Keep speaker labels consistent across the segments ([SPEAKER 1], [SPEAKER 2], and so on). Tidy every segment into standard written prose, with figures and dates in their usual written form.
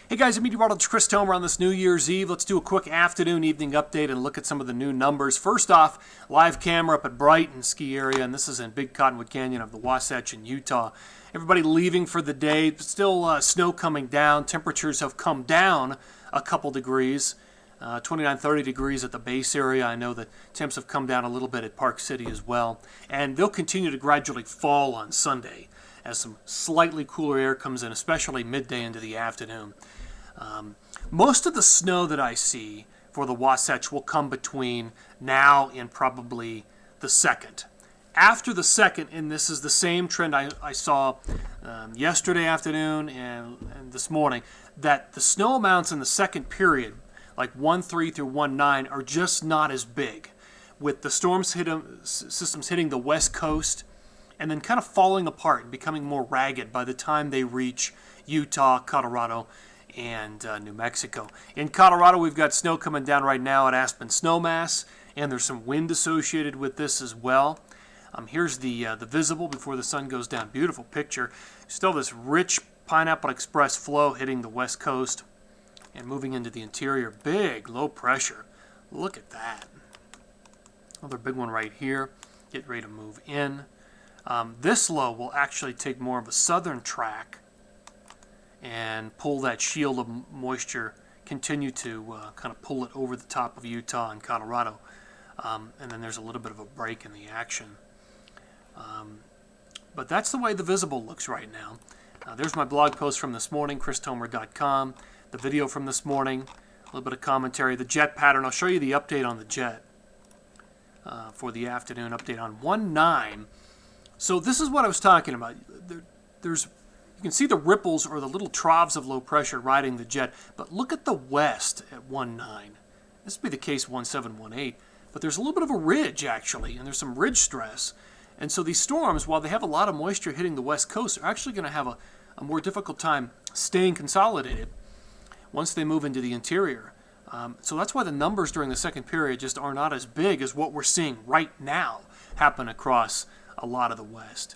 [SPEAKER 1] Hey guys, I'm Meteorologist Chris Tomer on this New Year's Eve. Let's do a quick afternoon, evening update and look at some of the new numbers. First off, live camera up at Brighton ski area, and this is in Big Cottonwood Canyon of the Wasatch in Utah. Everybody leaving for the day, still snow coming down. Temperatures have come down a couple degrees, 29, 30 degrees at the base area. I know that temps have come down a little bit at Park City as well, and they'll continue to gradually fall on Sunday as some slightly cooler air comes in, especially midday into the afternoon. Most of the snow that I see for the Wasatch will come between now and probably the 2nd. After the 2nd, and this is the same trend I saw yesterday afternoon and this morning, that the snow amounts in the second period, like 1-3 through 1-9, are just not as big, with the systems hitting the west coast and then kind of falling apart and becoming more ragged by the time they reach Utah, Colorado, and New Mexico. In Colorado, we've got snow coming down right now at Aspen Snowmass, and there's some wind associated with this as well. Here's the visible before the sun goes down. Beautiful picture. Still this rich Pineapple Express flow hitting the west coast and moving into the interior. Big low pressure. Look at that. Another big one right here. Get ready to move in. This low will actually take more of a southern track and pull that shield of moisture, continue to kind of pull it over the top of Utah and Colorado. And then there's a little bit of a break in the action. But that's the way the visible looks right now. There's my blog post from this morning, christomer.com. The video from this morning, a little bit of commentary. The jet pattern, I'll show you the update on the jet for the afternoon update on 1-9. So this is what I was talking about. You can see the ripples or the little troughs of low pressure riding the jet, but look at the west at 1-9. This would be the case 1-7, 1-8, but there's a little bit of a ridge actually, and there's some ridge stress. And so these storms, while they have a lot of moisture hitting the west coast, are actually going to have a more difficult time staying consolidated once they move into the interior. So that's why the numbers during the second period just are not as big as what we're seeing right now happen across a lot of the west.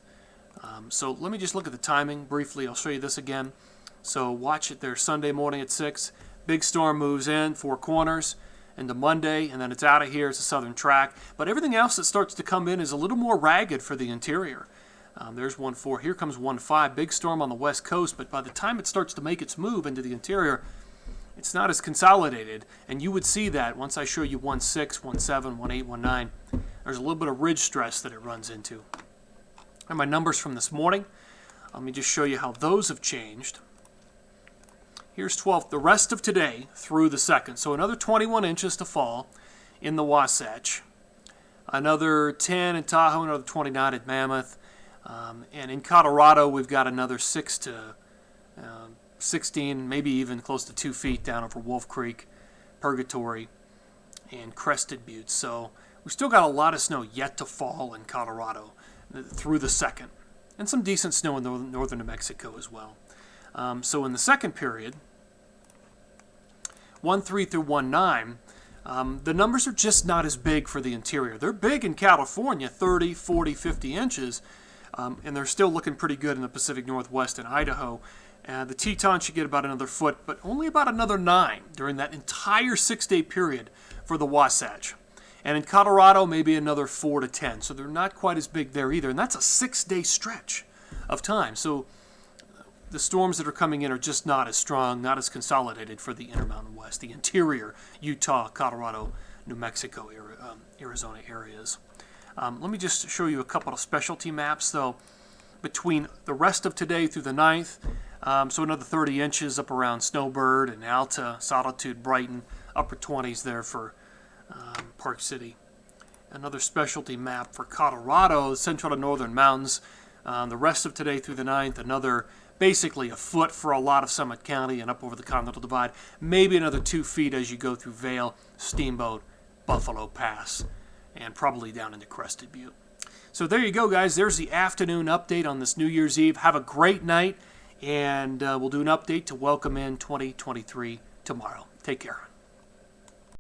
[SPEAKER 1] So let me just look at the timing briefly. I'll show you this again. So watch it there Sunday morning at 6. Big storm moves in, 4 corners, into Monday, and then it's out of here. It's a southern track. But everything else that starts to come in is a little more ragged for the interior. There's 1-4. Here comes 1-5. Big storm on the west coast, but by the time it starts to make its move into the interior, it's not as consolidated. And you would see that once I show you 1-6, 1-7, 1-8, 1-9. There's a little bit of ridge stress that it runs into. And my numbers from this morning, let me just show you how those have changed. Here's 12th, the rest of today through the 2nd. So another 21 inches to fall in the Wasatch. Another 10 in Tahoe, another 29 at Mammoth. And in Colorado, we've got another 6 to 16, maybe even close to 2 feet down over Wolf Creek, Purgatory, and Crested Buttes. So we've still got a lot of snow yet to fall in Colorado through the 2nd, and some decent snow in northern New Mexico as well. So in the second period, 1-3 through 1-9, the numbers are just not as big for the interior. They're big in California, 30, 40, 50 inches, and they're still looking pretty good in the Pacific Northwest and Idaho. The Teton should get about another foot, but only about another 9 during that entire 6-day period for the Wasatch. And in Colorado, maybe another 4 to 10. So they're not quite as big there either. And that's a 6-day stretch of time. So the storms that are coming in are just not as strong, not as consolidated for the Intermountain West, the interior, Utah, Colorado, New Mexico, Arizona areas. Let me just show you a couple of specialty maps, though, between the rest of today through the 9th. So another 30 inches up around Snowbird and Alta, Solitude, Brighton, upper 20s there for Park City. Another specialty map for Colorado, central to northern mountains. The rest of today through the 9th, another basically a foot for a lot of Summit County and up over the Continental Divide. Maybe another 2 feet as you go through Vail, Steamboat, Buffalo Pass, and probably down into Crested Butte. So there you go, guys. There's the afternoon update on this New Year's Eve. Have a great night, and we'll do an update to welcome in 2023 tomorrow. Take care.